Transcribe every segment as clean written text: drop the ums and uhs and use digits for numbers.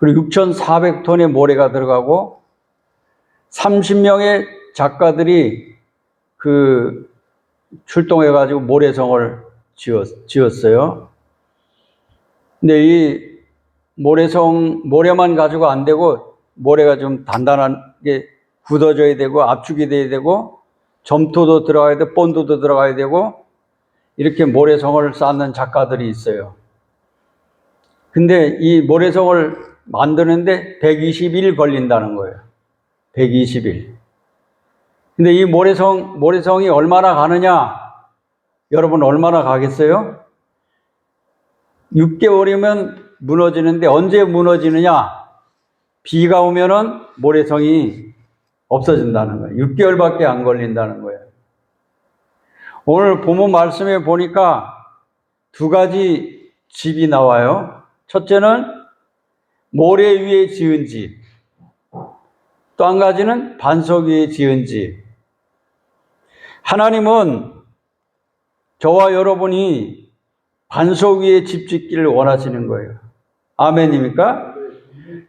그리고 6,400톤의 모래가 들어가고 30명의 작가들이 출동해가지고 모래성을 지었어요. 근데 이 모래만 가지고 안 되고, 모래가 좀 단단하게 굳어져야 되고, 압축이 돼야 되고, 점토도 들어가야 되고, 본드도 들어가야 되고, 이렇게 모래성을 쌓는 작가들이 있어요. 근데 이 모래성을 만드는데 120일 걸린다는 거예요. 120일. 근데 이 모래성이 얼마나 가느냐? 여러분 얼마나 가겠어요? 6개월이면 무너지는데 언제 무너지느냐? 비가 오면은 모래성이 없어진다는 거예요. 6개월밖에 안 걸린다는 거예요. 오늘 본문 말씀에 보니까 두 가지 집이 나와요. 첫째는 모래 위에 지은 집, 또 한 가지는 반석 위에 지은 집. 하나님은 저와 여러분이 반석 위에 집 짓기를 원하시는 거예요. 아멘입니까?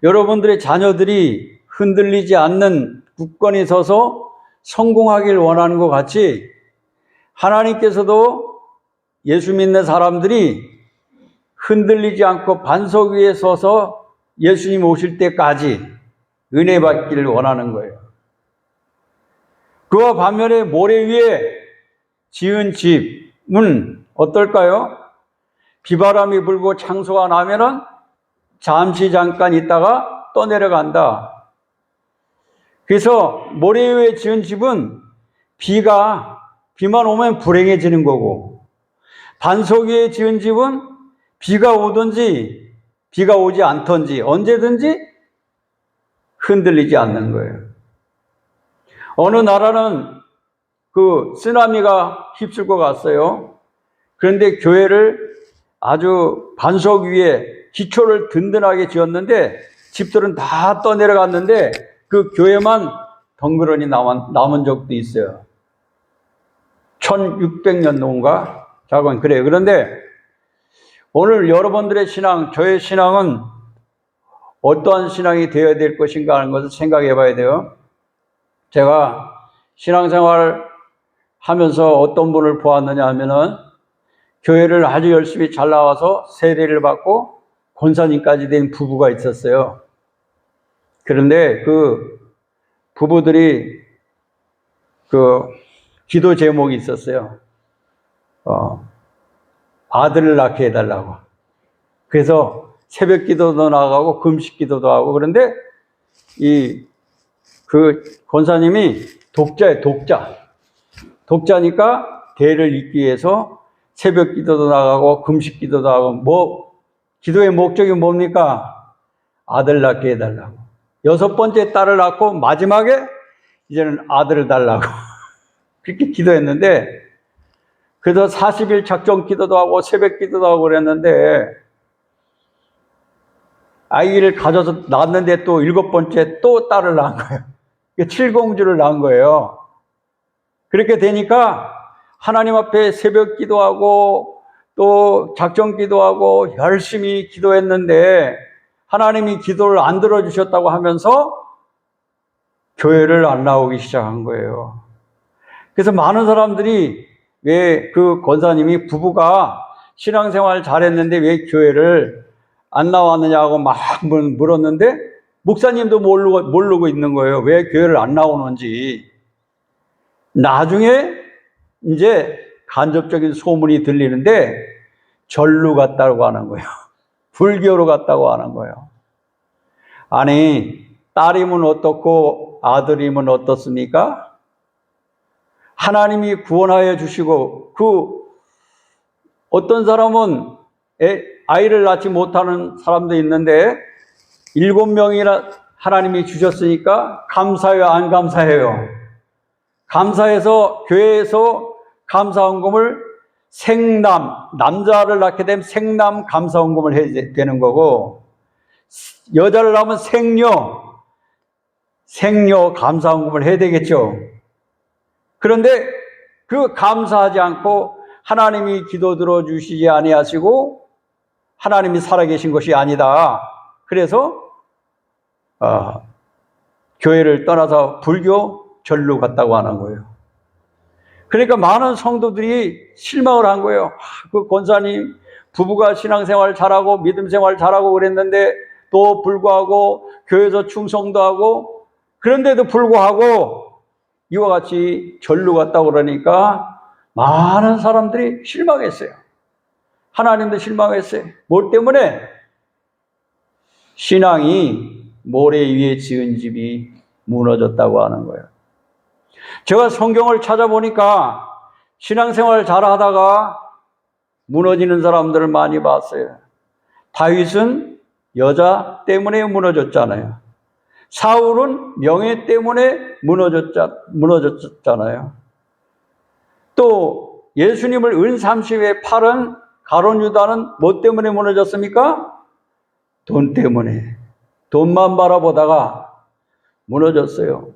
여러분들의 자녀들이 흔들리지 않는 굳건히 서서 성공하길 원하는 것 같이, 하나님께서도 예수 믿는 사람들이 흔들리지 않고 반석 위에 서서 예수님 오실 때까지 은혜 받기를 원하는 거예요. 그와 반면에 모래 위에 지은 집은 어떨까요? 비바람이 불고 창수가 나면은 잠깐 있다가 또 내려간다. 그래서 모래 위에 지은 집은 비만 오면 불행해지는 거고, 반석 위에 지은 집은 비가 오든지 비가 오지 않든지 언제든지 흔들리지 않는 거예요. 어느 나라는 쓰나미가 휩쓸고 갔어요. 그런데 교회를 아주 반석 위에 기초를 든든하게 지었는데 집들은 다 떠내려갔는데 그 교회만 덩그러니 남은 적도 있어요. 1600년도인가? 잠깐 그래요. 그런데 오늘 여러분들의 신앙, 저의 신앙은 어떠한 신앙이 되어야 될 것인가 하는 것을 생각해 봐야 돼요. 제가 신앙생활 하면서 어떤 분을 보았느냐 하면은 교회를 아주 열심히 잘 나와서 세례를 받고 권사님까지 된 부부가 있었어요. 그런데 그 부부들이 기도 제목이 있었어요. 아들을 낳게 해달라고. 그래서 새벽 기도도 나가고 금식 기도도 하고, 그런데 권사님이 독자예요, 독자니까 대를 잇기 위해서 새벽 기도도 나가고 금식 기도도 하고, 기도의 목적이 뭡니까? 아들 낳게 해달라고. 6번째 딸을 낳고 마지막에 이제는 아들을 달라고 그렇게 기도했는데, 그래서 40일 작정 기도도 하고 새벽 기도도 하고 그랬는데, 아이를 가져서 낳았는데 또 7번째 또 딸을 낳은 거예요. 칠공주를 낳은 거예요. 그렇게 되니까 하나님 앞에 새벽 기도하고 또 작정 기도하고 열심히 기도했는데 하나님이 기도를 안 들어주셨다고 하면서 교회를 안 나오기 시작한 거예요. 그래서 많은 사람들이 왜 권사님이 부부가 신앙생활 잘했는데 왜 교회를 안 나왔느냐고 막 물었는데, 목사님도 모르고 있는 거예요. 왜 교회를 안 나오는지. 나중에 이제 간접적인 소문이 들리는데 절로 갔다고 하는 거예요. 불교로 갔다고 하는 거예요. 아니, 딸이면 어떻고 아들이면 어떻습니까? 하나님이 구원하여 주시고, 어떤 사람은 아이를 낳지 못하는 사람도 있는데 7명이나 하나님이 주셨으니까 감사해요, 안 감사해요? 감사해서 교회에서 감사헌금을 남자를 낳게 되면 생남 감사헌금을 해야 되는 거고, 여자를 낳으면 생녀 감사헌금을 해야 되겠죠. 그런데 감사하지 않고 하나님이 기도 들어주시지 아니하시고 하나님이 살아계신 것이 아니다. 그래서 교회를 떠나서 불교 절로 갔다고 하는 거예요. 그러니까 많은 성도들이 실망을 한 거예요. 그 권사님 부부가 신앙생활 잘하고 믿음 생활 잘하고 그랬는데 또 불구하고 교회에서 충성도 하고 그런데도 불구하고 이와 같이 절로 갔다고 그러니까 많은 사람들이 실망했어요. 하나님도 실망했어요. 뭐 때문에? 신앙이 모래 위에 지은 집이 무너졌다고 하는 거예요. 제가 성경을 찾아보니까 신앙생활 잘하다가 무너지는 사람들을 많이 봤어요. 다윗은 여자 때문에 무너졌잖아요. 사울은 명예 때문에 무너졌잖아요. 또 예수님을 은 30에 팔은 가룟 유다는 뭐 때문에 무너졌습니까? 돈 때문에. 돈만 바라보다가 무너졌어요.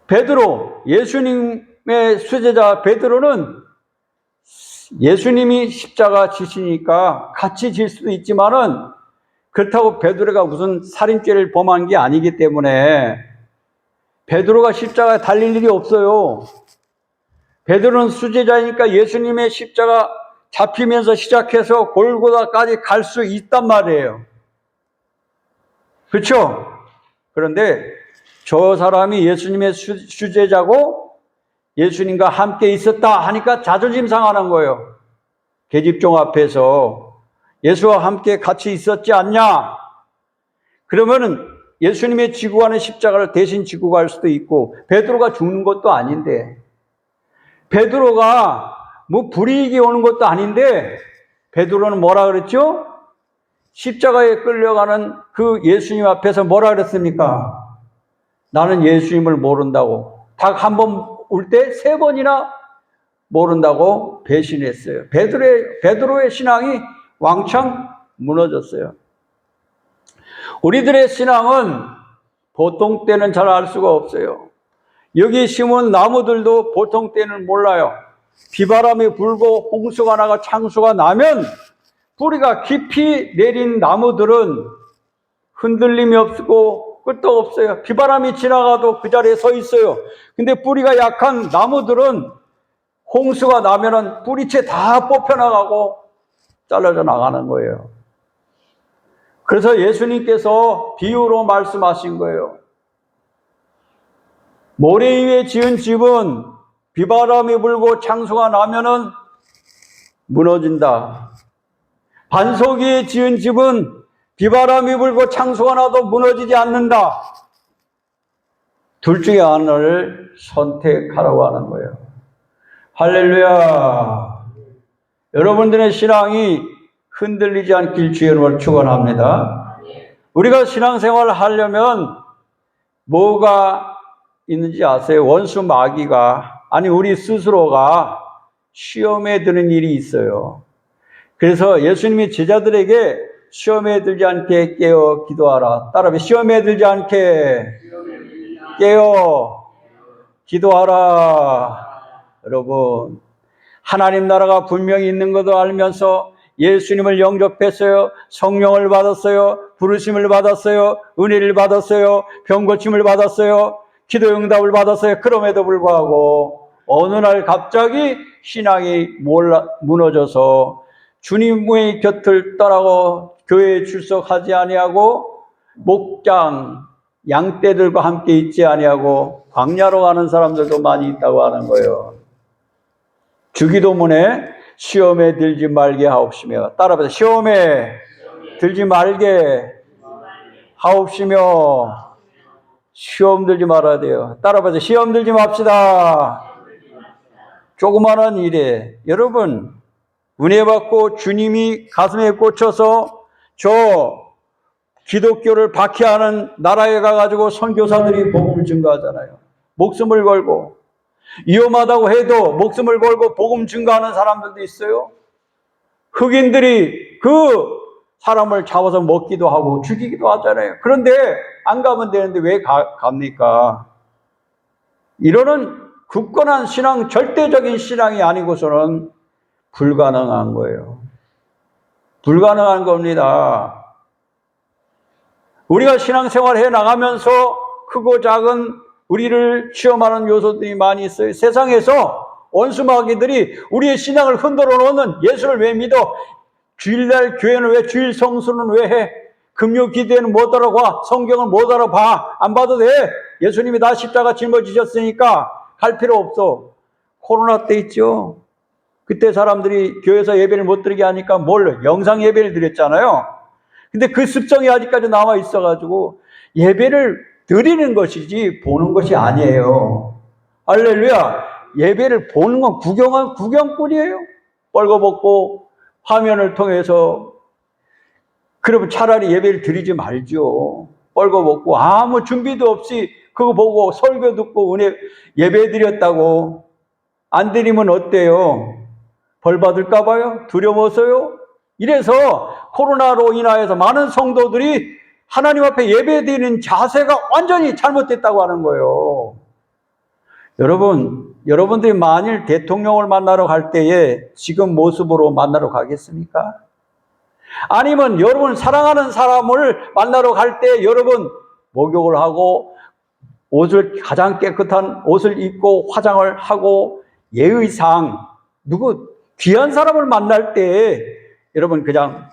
베드로, 예수님의 수제자 베드로는 예수님이 십자가 지시니까 같이 질 수도 있지만은 그렇다고 베드로가 무슨 살인죄를 범한 게 아니기 때문에 베드로가 십자가에 달릴 일이 없어요. 베드로는 수제자이니까 예수님의 십자가 잡히면서 시작해서 골고다까지 갈 수 있단 말이에요. 그렇죠? 그런데 저 사람이 예수님의 수제자고 예수님과 함께 있었다 하니까 자존심 상하는 거예요. 계집종 앞에서 예수와 함께 같이 있었지 않냐? 그러면은 예수님의 지고 가는 십자가를 대신 지고 갈 수도 있고 베드로가 죽는 것도 아닌데 베드로가 뭐 불이익이 오는 것도 아닌데 베드로는 뭐라 그랬죠? 십자가에 끌려가는 그 예수님 앞에서 뭐라 그랬습니까? 나는 예수님을 모른다고. 닭 한 번 울 때 3번이나 모른다고 배신했어요. 베드로의 신앙이 왕창 무너졌어요. 우리들의 신앙은 보통 때는 잘 알 수가 없어요. 여기 심은 나무들도 보통 때는 몰라요. 비바람이 불고 홍수가 나고 창수가 나면 뿌리가 깊이 내린 나무들은 흔들림이 없고 끝도 없어요. 비바람이 지나가도 그 자리에 서 있어요. 근데 뿌리가 약한 나무들은 홍수가 나면은 뿌리채 다 뽑혀나가고 잘라져 나가는 거예요. 그래서 예수님께서 비유로 말씀하신 거예요. 모래 위에 지은 집은 비바람이 불고 창수가 나면은 무너진다. 반석 위에 지은 집은 비바람이 불고 창수가 나도 무너지지 않는다. 둘 중에 하나를 선택하라고 하는 거예요. 할렐루야. 여러분들의 신앙이 흔들리지 않길 주님을 축원합니다. 우리가 신앙생활을 하려면 뭐가 있는지 아세요? 원수 마귀가 아니 우리 스스로가 시험에 드는 일이 있어요. 그래서 예수님이 제자들에게 시험에 들지 않게 깨어 기도하라. 따라해. 시험에 들지 않게 깨어 기도하라. 여러분, 하나님 나라가 분명히 있는 것도 알면서 예수님을 영접했어요. 성령을 받았어요. 부르심을 받았어요. 은혜를 받았어요. 병 고침을 받았어요. 기도 응답을 받았어요. 그럼에도 불구하고 어느 날 갑자기 신앙이 무너져서 주님의 곁을 떠나고 교회에 출석하지 아니하고 목장, 양떼들과 함께 있지 아니하고 광야로 가는 사람들도 많이 있다고 하는 거예요. 주기도문에 시험에 들지 말게 하옵시며 따라해서 시험에 들지 말게 하옵시며 시험 들지 말아야 돼요. 따라해서 시험 들지 맙시다. 조그마한 일에 여러분 은혜 받고 주님이 가슴에 꽂혀서 저 기독교를 박해하는 나라에 가가지고 선교사들이 복음을 증거하잖아요. 목숨을 걸고 위험하다고 해도 목숨을 걸고 복음 증거하는 사람들도 있어요. 흑인들이 그 사람을 잡아서 먹기도 하고 죽이기도 하잖아요. 그런데 안 가면 되는데 왜 갑니까? 이러는 굳건한 신앙, 절대적인 신앙이 아니고서는 불가능한 거예요. 불가능한 겁니다. 우리가 신앙생활 해 나가면서 크고 작은 우리를 시험하는 요소들이 많이 있어요. 세상에서 원수마귀들이 우리의 신앙을 흔들어 놓는, 예수를 왜 믿어? 주일날 교회는 왜, 주일 성수는 왜 해? 금요 기도회는 못 알아봐. 성경은 못 알아봐. 안 봐도 돼. 예수님이 다 십자가 짊어지셨으니까 갈 필요 없어. 코로나 때 있죠. 그때 사람들이 교회에서 예배를 못 드리게 하니까 영상 예배를 드렸잖아요. 근데 그 습성이 아직까지 남아 있어가지고 예배를 드리는 것이지 보는 것이 아니에요. 할렐루야. 예배를 보는 건 구경꾼이에요. 벌거벗고 화면을 통해서. 그러면 차라리 예배를 드리지 말죠. 벌거벗고 아무 준비도 없이 그거 보고 설교 듣고 은혜 예배 드렸다고 안 드리면 어때요? 벌 받을까 봐요? 두려워서요? 이래서 코로나로 인하여서 많은 성도들이 하나님 앞에 예배 드리는 자세가 완전히 잘못됐다고 하는 거예요. 여러분들이 만일 대통령을 만나러 갈 때에 지금 모습으로 만나러 가겠습니까? 아니면 여러분 사랑하는 사람을 만나러 갈 때 여러분 목욕을 하고 가장 깨끗한 옷을 입고 화장을 하고 예의상 귀한 사람을 만날 때 여러분 그냥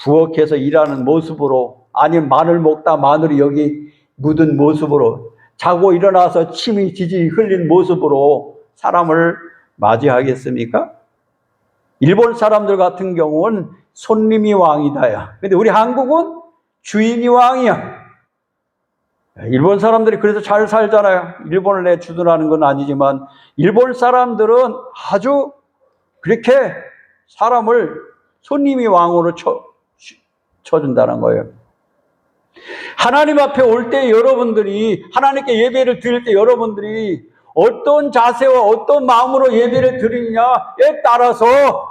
부엌에서 일하는 모습으로, 아니면 마늘 먹다 마늘이 여기 묻은 모습으로, 자고 일어나서 침이 지지 흘린 모습으로 사람을 맞이하겠습니까? 일본 사람들 같은 경우는 손님이 왕이다야. 근데 우리 한국은 주인이 왕이야. 일본 사람들이 그래서 잘 살잖아요. 일본을 내 주둔하는 건 아니지만 일본 사람들은 아주 그렇게 사람을 손님이 왕으로 쳐준다는 거예요. 하나님 앞에 올 때 여러분들이, 하나님께 예배를 드릴 때 여러분들이 어떤 자세와 어떤 마음으로 예배를 드리느냐에 따라서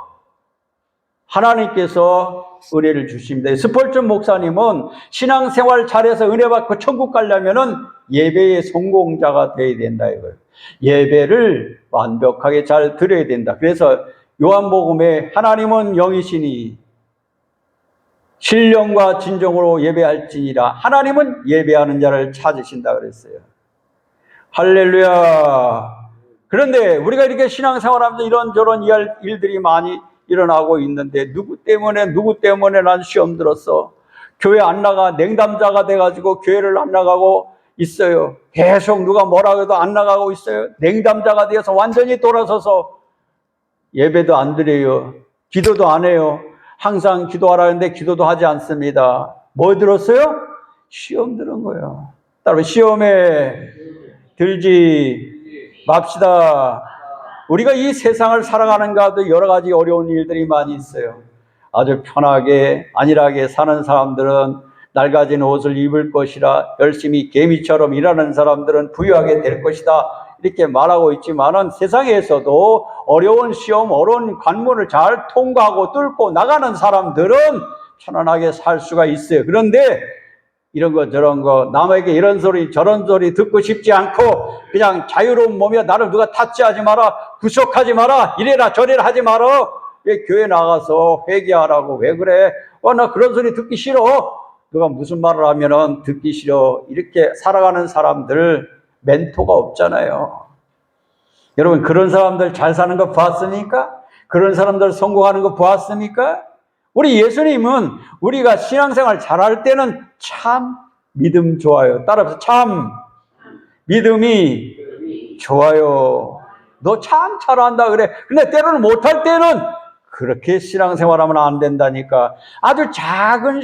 하나님께서 은혜를 주십니다. 스펄전 목사님은 신앙생활 잘해서 은혜 받고 천국 가려면은 예배의 성공자가 되어야 된다 이거예요. 예배를 완벽하게 잘 드려야 된다. 그래서 요한복음에 하나님은 영이시니 신령과 진정으로 예배할지니라, 하나님은 예배하는 자를 찾으신다 그랬어요. 할렐루야. 그런데 우리가 이렇게 신앙생활하면서 이런저런 일들이 많이 일어나고 있는데 누구 때문에 난 시험 들었어. 교회 안 나가, 냉담자가 돼가지고 교회를 안 나가고 있어요. 계속 누가 뭐라고 해도 안 나가고 있어요. 냉담자가 되어서 완전히 돌아서서 예배도 안 드려요. 기도도 안 해요. 항상 기도하라는데 기도도 하지 않습니다. 뭐 들었어요? 시험 들은 거예요. 따로 시험에 들지 맙시다. 우리가 이 세상을 살아가는가도 여러 가지 어려운 일들이 많이 있어요. 아주 편하게 안일하게 사는 사람들은 낡아진 옷을 입을 것이라, 열심히 개미처럼 일하는 사람들은 부유하게 될 것이다, 이렇게 말하고 있지만은 세상에서도 어려운 시험, 어려운 관문을 잘 통과하고 뚫고 나가는 사람들은 편안하게 살 수가 있어요. 그런데 이런 거 저런 거 남에게 이런 소리 저런 소리 듣고 싶지 않고 그냥 자유로운 몸이야, 나를 누가 탓지하지 마라, 구속하지 마라, 이래라 저래라 하지 마라, 왜 교회 나가서 회개하라고 왜 그래? 나 그런 소리 듣기 싫어. 누가 무슨 말을 하면은 듣기 싫어. 이렇게 살아가는 사람들 멘토가 없잖아요. 여러분 그런 사람들 잘 사는 거 봤습니까? 그런 사람들 성공하는 거 보았습니까? 우리 예수님은 우리가 신앙생활 잘할 때는 참 믿음 좋아요. 따라서 참 믿음이 좋아요. 너 참 잘한다 그래. 근데 때로는 못할 때는 그렇게 신앙생활하면 안 된다니까. 아주 작은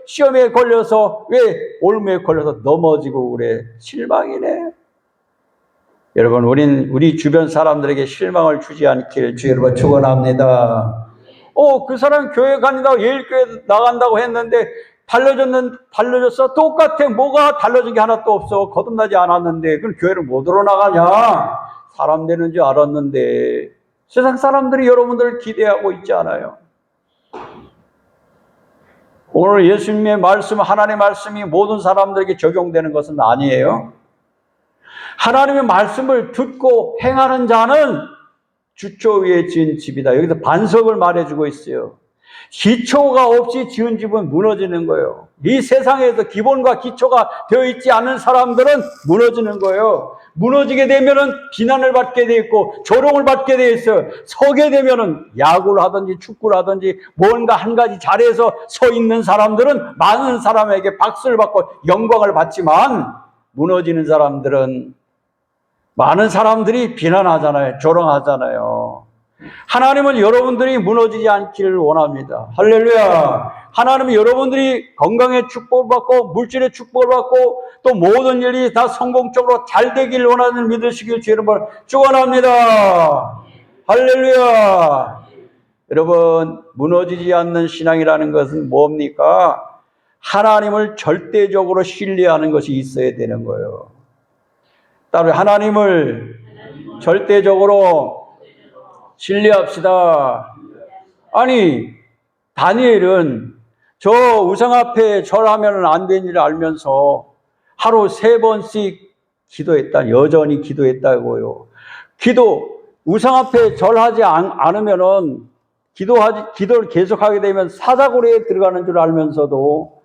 시험에 걸려서, 왜 올무에 걸려서 넘어지고 그래. 실망이네. 여러분 우리 주변 사람들에게 실망을 주지 않길 주 여러분 축원합니다. 그 사람 교회 간다고, 예일교회 나간다고 했는데 달라졌어? 똑같아. 뭐가 달라진 게 하나도 없어. 거듭나지 않았는데 그럼 교회를 못 들어나가냐? 사람 되는 줄 알았는데. 세상 사람들이 여러분들을 기대하고 있지 않아요. 오늘 예수님의 말씀, 하나님의 말씀이 모든 사람들에게 적용되는 것은 아니에요. 하나님의 말씀을 듣고 행하는 자는 주초 위에 지은 집이다. 여기서 반석을 말해주고 있어요. 기초가 없이 지은 집은 무너지는 거예요. 이 세상에서 기본과 기초가 되어 있지 않은 사람들은 무너지는 거예요. 무너지게 되면은 비난을 받게 돼 있고 조롱을 받게 돼 있어요. 서게 되면은 야구를 하든지 축구를 하든지 뭔가 한 가지 자리에서 서 있는 사람들은 많은 사람에게 박수를 받고 영광을 받지만, 무너지는 사람들은 많은 사람들이 비난하잖아요. 조롱하잖아요. 하나님은 여러분들이 무너지지 않기를 원합니다. 할렐루야. 하나님은 여러분들이 건강의 축복을 받고 물질의 축복을 받고 또 모든 일이 다 성공적으로 잘 되기를 원하는 믿으시길 주의 이름으로 축원합니다. 할렐루야. 여러분, 무너지지 않는 신앙이라는 것은 뭡니까? 하나님을 절대적으로 신뢰하는 것이 있어야 되는 거예요. 따로 하나님을 절대적으로 신뢰합시다. 아니, 다니엘은 저 우상 앞에 절하면 안 되는 일을 알면서 하루 3번씩 기도했다. 여전히 기도했다고요. 우상 앞에 절하지 않으면은 기도를 계속하게 되면 사자고래에 들어가는 줄 알면서도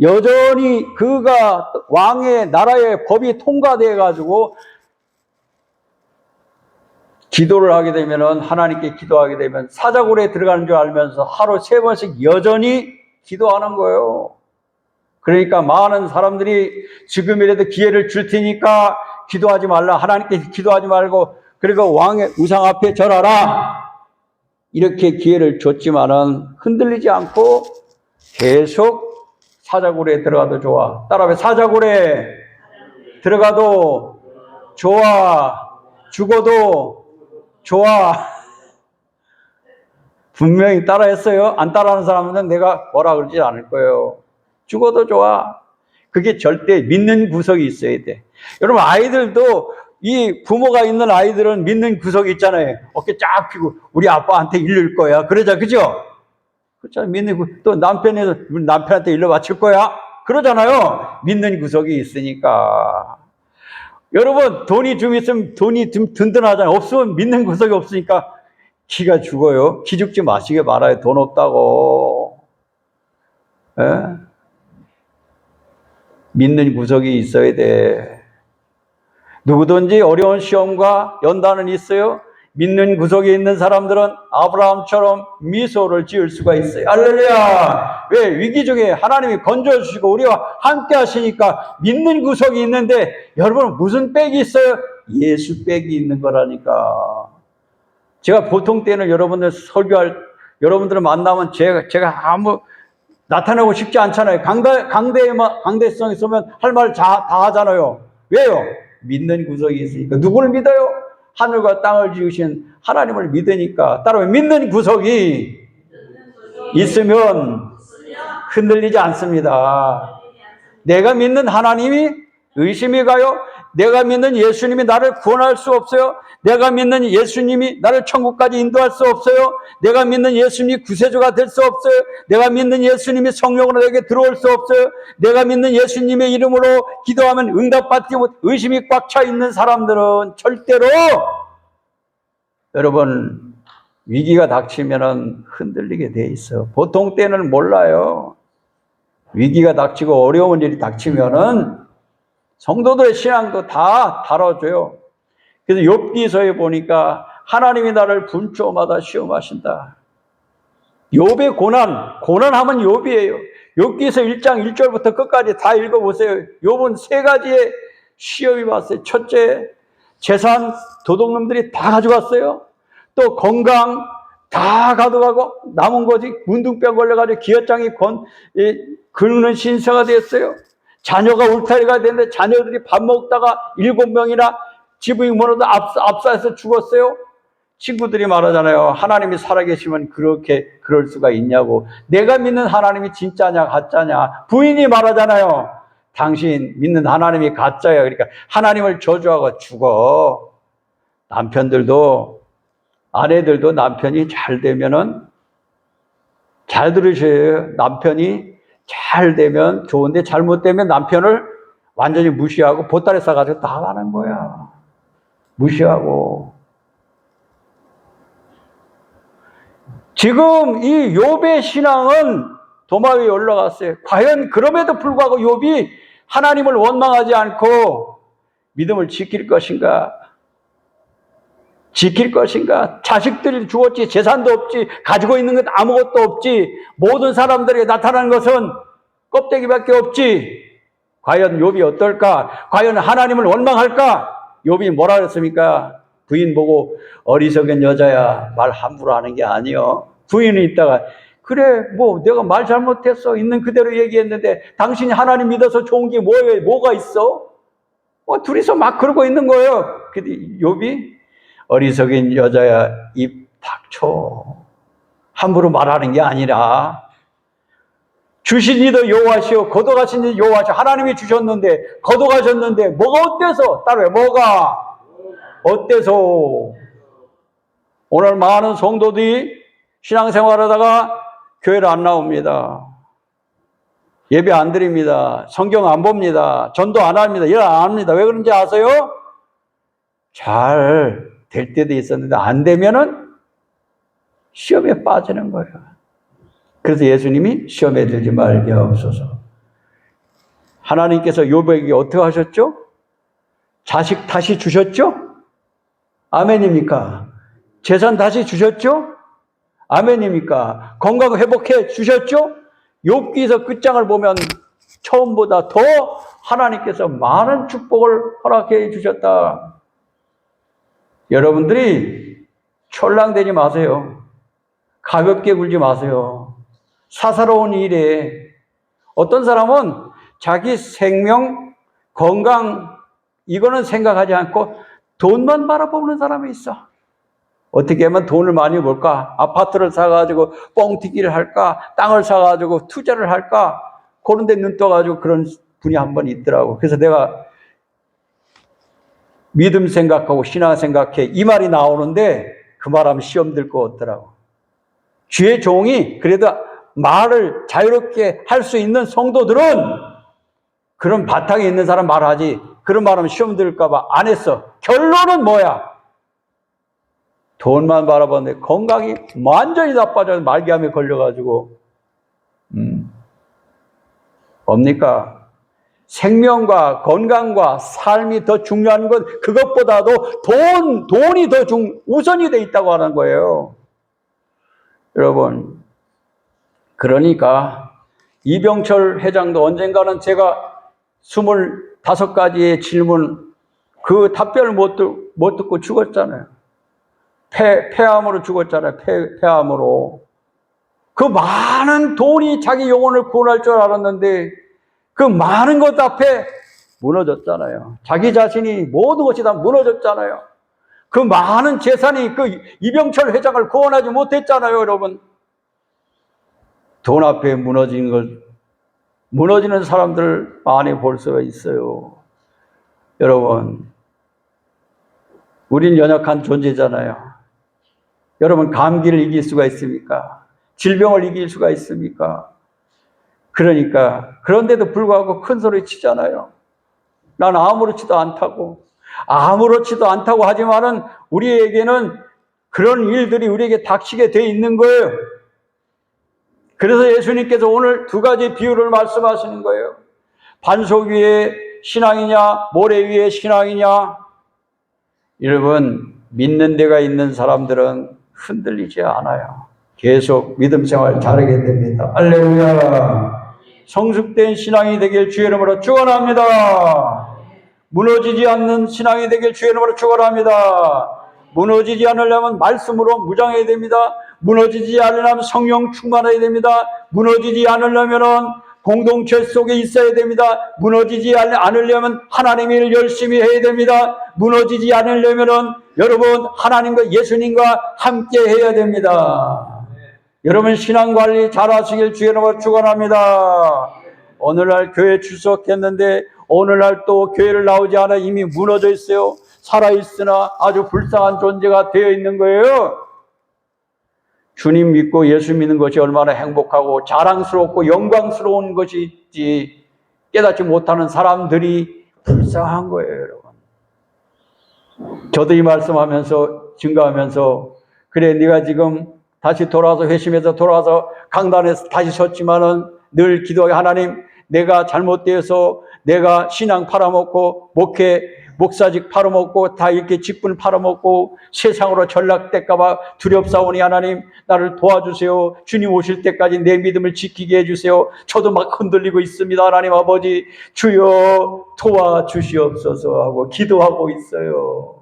여전히 그가 왕의 나라의 법이 통과되어 가지고 기도를 하게 되면은, 하나님께 기도하게 되면 사자굴에 들어가는 줄 알면서 하루 3번씩 여전히 기도하는 거예요. 그러니까 많은 사람들이 지금이라도 기회를 줄 테니까 기도하지 말라, 하나님께 기도하지 말고 그리고 왕의 우상 앞에 절하라, 이렇게 기회를 줬지만은 흔들리지 않고 계속 사자굴에 들어가도 좋아. 따라해. 사자굴에 들어가도 좋아. 죽어도 좋아. 분명히 따라했어요. 안 따라하는 사람은 내가 뭐라 그러지 않을 거예요. 죽어도 좋아. 그게 절대 믿는 구석이 있어야 돼. 여러분, 아이들도, 이 부모가 있는 아이들은 믿는 구석이 있잖아요. 어깨 쫙 펴고 우리 아빠한테 일릴 거야. 그러자, 그죠? 그렇잖아요. 또 남편한테 일러 바칠 거야. 그러잖아요. 믿는 구석이 있으니까. 여러분, 돈이 좀 있으면 돈이 좀 든든하잖아요. 없으면 믿는 구석이 없으니까 기가 죽어요. 기 죽지 마시게 말아요. 돈 없다고. 에? 믿는 구석이 있어야 돼. 누구든지 어려운 시험과 연단은 있어요. 믿는 구석에 있는 사람들은 아브라함처럼 미소를 지을 수가 있어요. 할렐루야. 왜? 위기 중에 하나님이 건져주시고 우리와 함께 하시니까 믿는 구석이 있는데, 여러분 무슨 백이 있어요? 예수 백이 있는 거라니까. 제가 보통 때는 여러분들을 만나면 제가 아무 나타내고 싶지 않잖아요. 강대성이 있으면 할 말 다 하잖아요. 왜요? 믿는 구석이 있으니까. 누구를 믿어요? 하늘과 땅을 지으신 하나님을 믿으니까. 따라서 믿는 구석이 있으면 흔들리지 않습니다. 내가 믿는 하나님이 의심이 가요? 내가 믿는 예수님이 나를 구원할 수 없어요? 내가 믿는 예수님이 나를 천국까지 인도할 수 없어요? 내가 믿는 예수님이 구세주가 될 수 없어요? 내가 믿는 예수님이 성령으로 내게 들어올 수 없어요? 내가 믿는 예수님의 이름으로 기도하면 응답받지 못, 의심이 꽉 차 있는 사람들은 절대로, 여러분, 위기가 닥치면 흔들리게 돼 있어. 보통 때는 몰라요. 위기가 닥치고 어려운 일이 닥치면은 성도들의 신앙도 다 다뤄줘요. 그래서 욥기서에 보니까 하나님이 나를 분초마다 시험하신다. 욥의 고난하면 욥이에요. 욥기서 1장 1절부터 끝까지 다 읽어보세요. 욥은 3가지의 시험이 왔어요. 첫째, 재산 도둑놈들이 다 가져갔어요. 또 건강 다 가져가고 남은 것이 문둥병 걸려가지고 기어장이 긁는 신세가 됐어요. 자녀가 울타리가 됐는데 자녀들이 밥 먹다가 7명이나 지붕이 무너져 압사해서 죽었어요. 친구들이 말하잖아요. 하나님이 살아계시면 그럴 수가 있냐고. 내가 믿는 하나님이 진짜냐 가짜냐. 부인이 말하잖아요. 당신 믿는 하나님이 가짜야. 그러니까 하나님을 저주하고 죽어. 아내들도 남편이 잘 되면은, 잘 들으셔요. 남편이 잘 되면 좋은데 잘못되면 남편을 완전히 무시하고 보따리 싸가지고 나가는 거야. 무시하고. 지금 이 욥의 신앙은 도마 위에 올라갔어요. 과연 그럼에도 불구하고 욥이 하나님을 원망하지 않고 믿음을 지킬 것인가? 지킬 것인가? 자식들이 죽었지, 재산도 없지, 가지고 있는 것 아무것도 없지, 모든 사람들에게 나타나는 것은 껍데기밖에 없지. 과연 욥이 어떨까? 과연 하나님을 원망할까? 욥이 뭐라 그랬습니까? 부인 보고 어리석은 여자야, 말 함부로 하는 게 아니요. 부인이 있다가 그래, 뭐 내가 말 잘못했어, 있는 그대로 얘기했는데 당신이 하나님 믿어서 좋은 게 뭐예요? 뭐가 있어? 둘이서 막 그러고 있는 거예요. 근데 욥이 어리석은 여자야, 입 닥쳐. 함부로 말하는 게 아니라 주신 이도 여호와시오, 거둬가신 이도 여호와시오. 하나님이 주셨는데, 거둬가셨는데 뭐가 어때서? 따라해, 뭐가 어때서? 오늘 많은 성도들이 신앙생활하다가 교회를 안 나옵니다. 예배 안 드립니다. 성경 안 봅니다. 전도 안 합니다. 일 안 합니다. 왜 그런지 아세요? 잘 될 때도 있었는데 안 되면은 시험에 빠지는 거예요. 그래서 예수님이 시험에 들지 말게 하옵소서. 하나님께서 욥에게 어떻게 하셨죠? 자식 다시 주셨죠? 아멘입니까? 재산 다시 주셨죠? 아멘입니까? 건강 회복해 주셨죠? 욥기서 끝장을 보면 처음보다 더 하나님께서 많은 축복을 허락해 주셨다. 여러분들이 철랑되지 마세요. 가볍게 굴지 마세요. 사사로운 일에 어떤 사람은 자기 생명, 건강 이거는 생각하지 않고 돈만 바라보는 사람이 있어. 어떻게 하면 돈을 많이 벌까? 아파트를 사가지고 뻥튀기를 할까? 땅을 사가지고 투자를 할까? 그런 데 눈 떠가지고 그런 분이 한 번 있더라고. 그래서 내가 믿음 생각하고 신앙 생각해 이 말이 나오는데 그 말하면 시험 들 것 같더라고. 주의 종이 그래도 말을 자유롭게 할 수 있는 성도들은 그런 바탕에 있는 사람 말하지, 그런 말하면 시험 들까 봐 안 했어. 결론은 뭐야? 돈만 바라봤는데 건강이 완전히 나빠져서 말기암에 걸려가지고 뭡니까? 생명과 건강과 삶이 더 중요한 건 그것보다도 돈이 더 우선이 돼 있다고 하는 거예요. 여러분, 그러니까 이병철 회장도 언젠가는 제가 25가지의 질문 그 답변을 못 듣고 죽었잖아요. 폐암으로 죽었잖아요. 폐암으로. 그 많은 돈이 자기 영혼을 구원할 줄 알았는데 그 많은 것 앞에 무너졌잖아요. 자기 자신이 모든 것이 다 무너졌잖아요. 그 많은 재산이 그 이병철 회장을 구원하지 못했잖아요, 여러분. 돈 앞에 무너지는 사람들 많이 볼 수가 있어요. 여러분, 우린 연약한 존재잖아요. 여러분, 감기를 이길 수가 있습니까? 질병을 이길 수가 있습니까? 그러니까 그런데도 불구하고 큰 소리 치잖아요. 난 아무렇지도 않다고 하지만은 우리에게는 그런 일들이 우리에게 닥치게 돼 있는 거예요. 그래서 예수님께서 오늘 두 가지 비유를 말씀하시는 거예요. 반석 위에 신앙이냐, 모래 위에 신앙이냐. 여러분, 믿는 데가 있는 사람들은 흔들리지 않아요. 계속 믿음 생활 잘하게 됩니다. 할렐루야. 성숙된 신앙이 되길 주의 이름으로 축원합니다. 무너지지 않는 신앙이 되길 주의 이름으로 축원합니다. 무너지지 않으려면 말씀으로 무장해야 됩니다. 무너지지 않으려면 성령 충만해야 됩니다. 무너지지 않으려면 공동체 속에 있어야 됩니다. 무너지지 않으려면 하나님의 일을 열심히 해야 됩니다. 무너지지 않으려면 여러분 하나님과 예수님과 함께 해야 됩니다. 여러분 신앙관리 잘하시길 주의 이름으로 축원합니다. 오늘날 교회 출석했는데 오늘날 또 교회를 나오지 않아 이미 무너져 있어요. 살아있으나 아주 불쌍한 존재가 되어 있는 거예요. 주님 믿고 예수 믿는 것이 얼마나 행복하고 자랑스럽고 영광스러운 것인지 깨닫지 못하는 사람들이 불쌍한 거예요, 여러분. 저도 이 말씀하면서 증거하면서 그래 네가 지금 다시 돌아와서 회심해서 돌아와서 강단에서 다시 섰지만은 늘 기도하게 하나님 내가 잘못되어서 내가 신앙 팔아먹고 목사직 팔아먹고 다 이렇게 직분 팔아먹고 세상으로 전락될까봐 두렵사오니 하나님 나를 도와주세요. 주님 오실 때까지 내 믿음을 지키게 해주세요. 저도 막 흔들리고 있습니다. 하나님 아버지 주여 도와주시옵소서 하고 기도하고 있어요.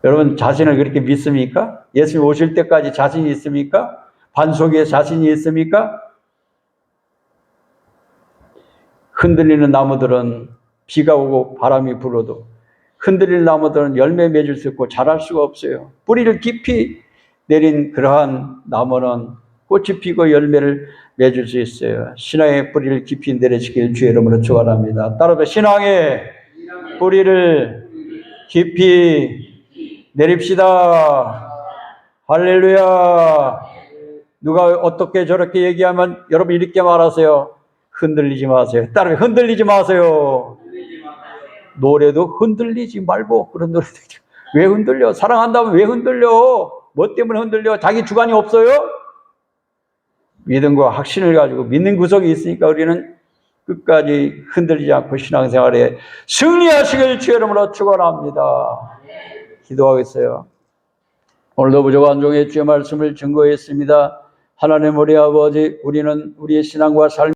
여러분 자신을 그렇게 믿습니까? 예수님 오실 때까지 자신이 있습니까? 반석에 자신이 있습니까? 흔들리는 나무들은 비가 오고 바람이 불어도 흔들릴 나무들은 열매 맺을 수 없고 자랄 수가 없어요. 뿌리를 깊이 내린 그러한 나무는 꽃이 피고 열매를 맺을 수 있어요. 신앙의 뿌리를 깊이 내리시길 주의 이름으로 축원합니다. 따라서 신앙의 뿌리를 깊이 내립시다. 할렐루야. 누가 어떻게 저렇게 얘기하면 여러분 이렇게 말하세요. 흔들리지 마세요. 따라서 흔들리지 마세요. 노래도 흔들리지 말고 그런 노래도 왜 흔들려? 사랑한다면 왜 흔들려? 뭐 때문에 흔들려? 자기 주관이 없어요? 믿음과 확신을 가지고 믿는 구석이 있으니까 우리는 끝까지 흔들리지 않고 신앙생활에 승리하시길 주의 이름으로 축원합니다. 기도하겠어요. 오늘도 부족한 종의 주의 말씀을 증거했습니다. 하나님 우리 아버지, 우리는 우리의 신앙과 삶